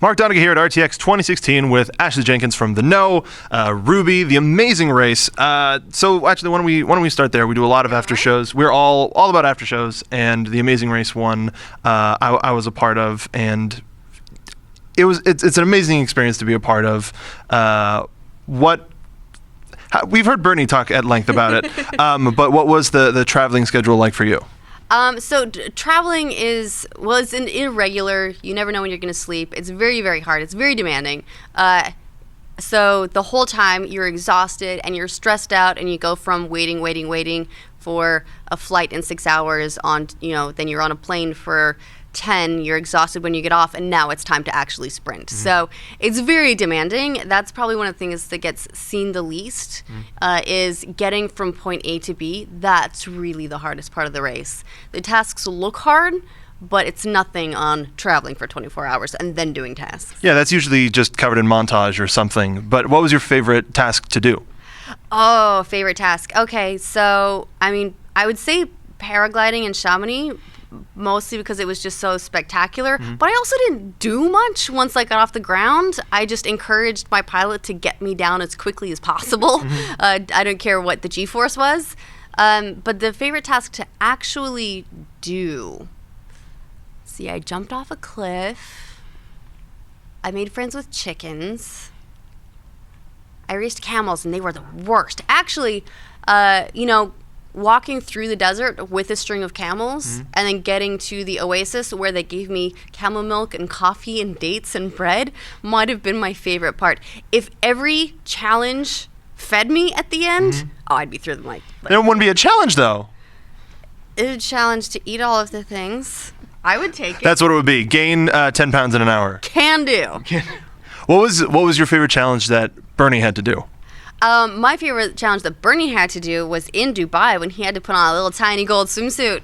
Mark Donica here at RTX 2016 with Ashley Jenkins from The Know, RWBY, The Amazing Race. So actually, why don't we start there? We do a lot of after shows. We're all about after shows, and The Amazing Race one I was a part of, and it's an amazing experience to be a part of. We've heard Bernie talk at length about it, but what was the traveling schedule like for you? Traveling is, well, it's irregular. You never know when you're going to sleep. It's very, very hard. It's very demanding. So the whole time you're exhausted and you're stressed out, and you go from waiting for a flight in 6 hours on, then you're on a plane for 10, you're exhausted when you get off, and now it's time to actually sprint. Mm-hmm. So it's very demanding. That's probably one of the things that gets seen the least, is getting from point A to B. That's really the hardest part of the race. The tasks look hard, but it's nothing on traveling for 24 hours and then doing tasks. Yeah, that's usually just covered in montage or something. But what was your favorite task to do? Oh, favorite task. Okay, so, I would say paragliding in Chamonix, mostly because it was just so spectacular. Mm-hmm. But I also didn't do much once I got off the ground. I just encouraged my pilot to get me down as quickly as possible. Mm-hmm. I don't care what the G-force was. But the favorite task to actually do, I jumped off a cliff. I made friends with chickens. I raced camels, and they were the worst. Actually, walking through the desert with a string of camels, and then getting to the oasis where they gave me camel milk and coffee and dates and bread might have been my favorite part. If every challenge fed me at the end, I'd be through them like it wouldn't be a challenge, though. It's a challenge to eat all of the things. I would take it. That's what it would be. Gain 10 pounds in an hour. Can do. What was your favorite challenge that Bernie had to do? My favorite challenge that Bernie had to do was in Dubai, when he had to put on a little tiny gold swimsuit,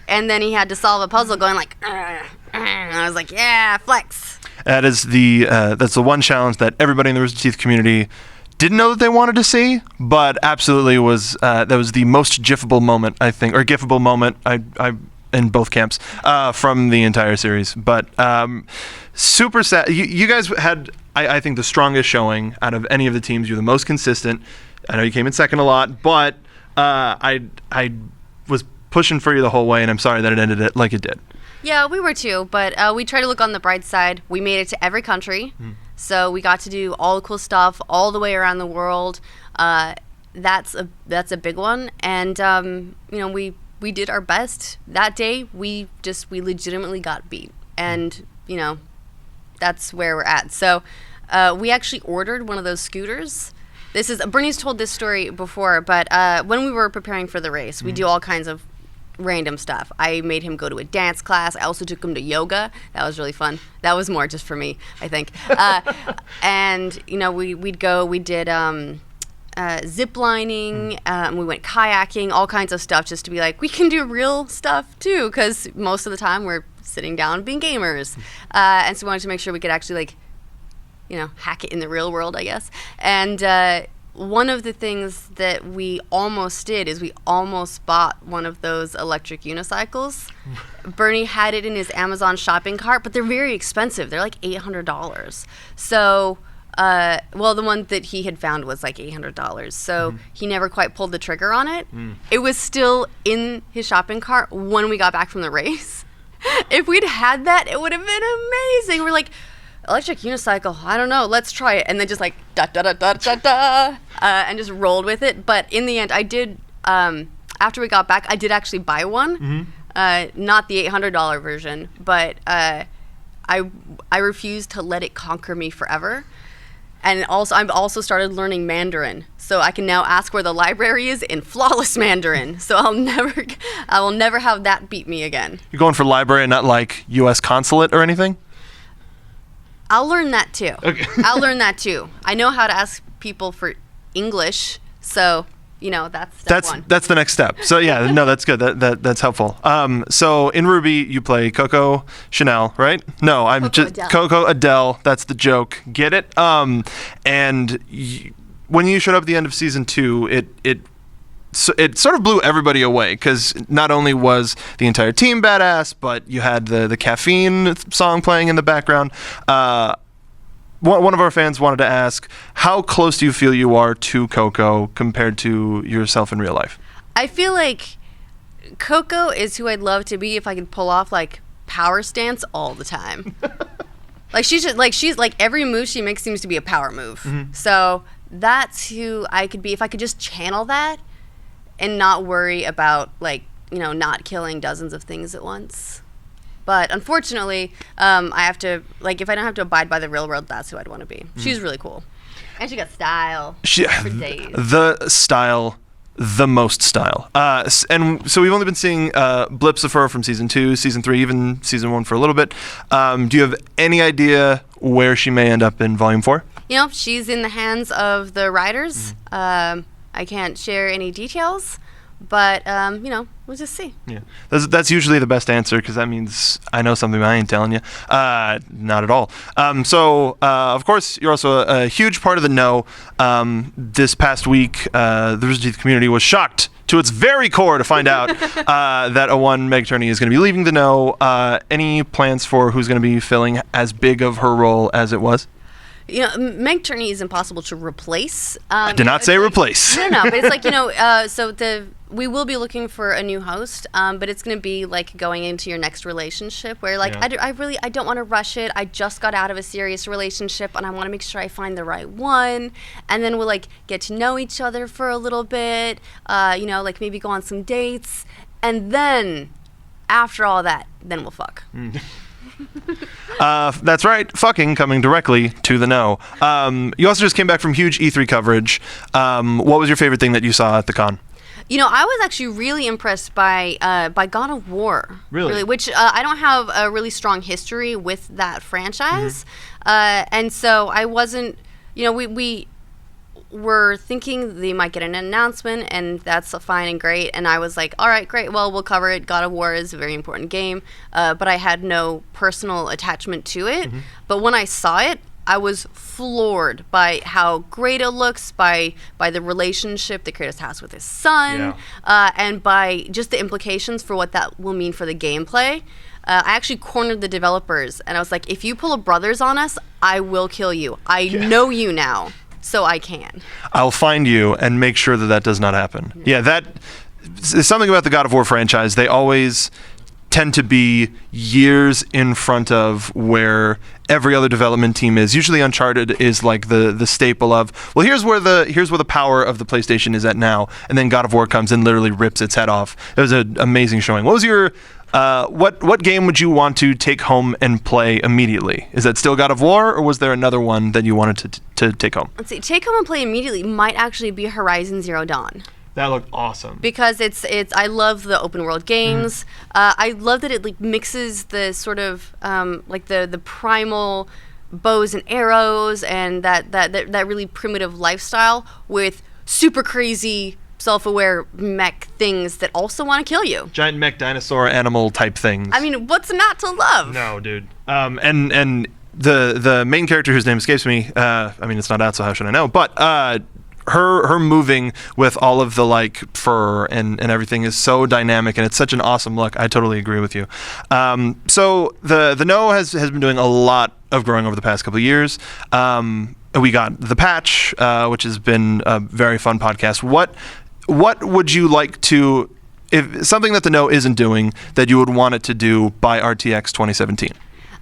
and then he had to solve a puzzle going like, and I was like, yeah, flex. That's the one challenge that everybody in the Rooster Teeth community didn't know that they wanted to see, but absolutely was. That was the most GIFable moment, I think, or GIFable moment. I in both camps from the entire series. But super sad. You guys had, I think, the strongest showing out of any of the teams. You're the most consistent. I know you came in second a lot, but I was pushing for you the whole way, and I'm sorry that it ended it like it did. Yeah, we were too, but we try to look on the bright side. We made it to every country, so we got to do all the cool stuff all the way around the world. That's a big one, and we did our best. That day, we legitimately got beat, and that's where we're at. So we actually ordered one of those scooters. Bernie's told this story before, but when we were preparing for the race, we do all kinds of random stuff. I made him go to a dance class. I also took him to yoga. That was really fun. That was more just for me, I think. And we did zip lining, we went kayaking, all kinds of stuff, just to be like, we can do real stuff too, because most of the time we're sitting down being gamers. And so we wanted to make sure we could actually hack it in the real world, I guess. And one of the things that we almost did is we almost bought one of those electric unicycles. Bernie had it in his Amazon shopping cart, but they're very expensive. They're like $800. So the one that he had found was like $800. So he never quite pulled the trigger on it. It was still in his shopping cart when we got back from the race. If we'd had that, it would have been amazing. We're like, electric unicycle, I don't know, let's try it. And then just like, and just rolled with it. But in the end, I did, after we got back, I did actually buy one. Not the $800 version, but I refused to let it conquer me forever. And also, I've also started learning Mandarin, so I can now ask where the library is in flawless Mandarin. So I will never have that beat me again. You're going for library, not like U.S. consulate or anything? I'll learn that too. Okay. I'll learn that too. I know how to ask people for English, so that's step one. That's the next step. So yeah, no, that's good. That's helpful. So in RWBY, you play Coco Chanel, right? No, Coco Adele. That's the joke. Get it? And when you showed up at the end of season 2, it it sort of blew everybody away because not only was the entire team badass, but you had the caffeine song playing in the background. One of our fans wanted to ask, how close do you feel you are to Coco compared to yourself in real life? I feel like Coco is who I'd love to be if I could pull off like power stance all the time. she's every move she makes seems to be a power move. Mm-hmm. So that's who I could be if I could just channel that and not worry about not killing dozens of things at once. But unfortunately, I have to, if I don't have to abide by the real world, that's who I'd want to be. She's really cool. And she got style for days. The style, the most style. And so we've only been seeing blips of her from season 2, season 3, even season 1 for a little bit. Do you have any idea where she may end up in volume 4? She's in the hands of the writers. I can't share any details. But, we'll just see. Yeah, that's usually the best answer because that means I know something I ain't telling you. Not at all. Of course, you're also a huge part of the know. This past week, the Rooster Teeth community was shocked to its very core to find out that a one Meg Turney is going to be leaving the know. Any plans for who's going to be filling as big of her role as it was? Meg Turney is impossible to replace. I did not say replace. No, but it's we will be looking for a new host, but it's going to be like going into your next relationship where I don't want to rush it. I just got out of a serious relationship and I want to make sure I find the right one. And then we'll get to know each other for a little bit, maybe go on some dates. And then after all that, then we'll fuck. That's right. Fucking coming directly to the know. You also just came back from huge E3 coverage. What was your favorite thing that you saw at the con? I was actually really impressed by God of War. Really? Which I don't have a really strong history with that franchise. Mm-hmm. And so I wasn't, we were thinking they might get an announcement, and that's fine and great. And I was like, all right, great. Well, we'll cover it. God of War is a very important game. But I had no personal attachment to it. Mm-hmm. But when I saw it, I was floored by how great it looks, by the relationship that Kratos has with his son, and by just the implications for what that will mean for the gameplay. I actually cornered the developers, and I was like, if you pull a Brothers on us, I will kill you. I know you now, so I can. I'll find you and make sure that does not happen. Yeah, that is something about the God of War franchise. They always tend to be years in front of where every other development team is. Usually Uncharted is like the staple of, well, here's where the power of the PlayStation is at now, and then God of War comes and literally rips its head off. It was an amazing showing. What was your what game would you want to take home and play immediately? Is that still God of War, or was there another one that you wanted to take home? Let's see. Take home and play immediately might actually be Horizon Zero Dawn. That looked awesome. Because it's I love the open world games. I love that it mixes the sort of the primal bows and arrows and that really primitive lifestyle with super crazy self-aware mech things that also want to kill you. Giant mech dinosaur animal type things. I mean, what's not to love? No, dude. And the main character whose name escapes me, it's not out, so how should I know? But her moving with all of the fur and everything is so dynamic, and it's such an awesome look. I totally agree with you. So the know has been doing a lot of growing over the past couple of years. We got the patch, which has been a very fun podcast. What would you like to, if something that the know isn't doing that you would want it to do by RTX 2017?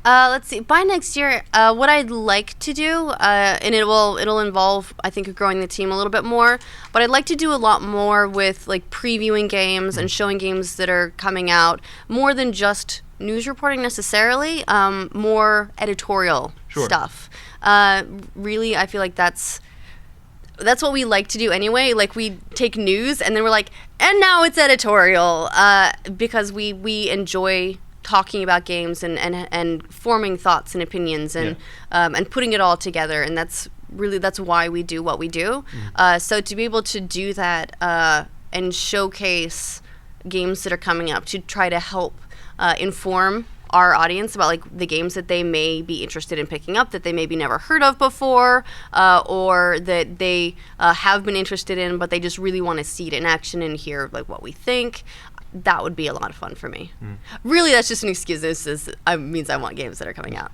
Let's see. By next year, what I'd like to do, and it'll involve, I think, growing the team a little bit more. But I'd like to do a lot more with previewing games and showing games that are coming out, more than just news reporting necessarily. More editorial stuff. Really, I feel like that's what we like to do anyway. We take news and then we're like, and now it's editorial, because we enjoy talking about games and forming thoughts and opinions and putting it all together, and that's why we do what we do. So to be able to do that and showcase games that are coming up to try to help inform our audience about like the games that they may be interested in picking up that they maybe never heard of before, or that they have been interested in, but they just really want to see it in action and hear like what we think. That would be a lot of fun for me. Really, that's just an excuse. This means I want games that are coming out.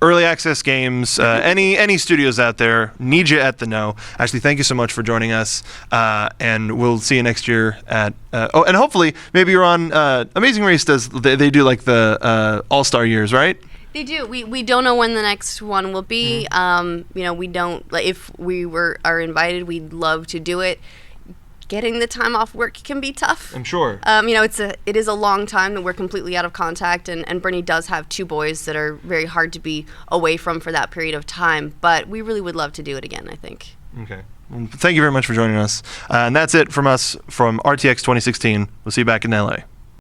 Early access games, any studios out there, need you at the know. Ashley, thank you so much for joining us, and we'll see you next year at. And hopefully, maybe you're on. Amazing Race does. They do like the All-Star years, right? They do. We don't know when the next one will be. We don't. Like, if we are invited, we'd love to do it. Getting the time off work can be tough. I'm sure. It is a long time that we're completely out of contact, and Brittany does have 2 boys that are very hard to be away from for that period of time. But we really would love to do it again, I think. Okay. Well, thank you very much for joining us. And that's it from us from RTX 2016. We'll see you back in LA.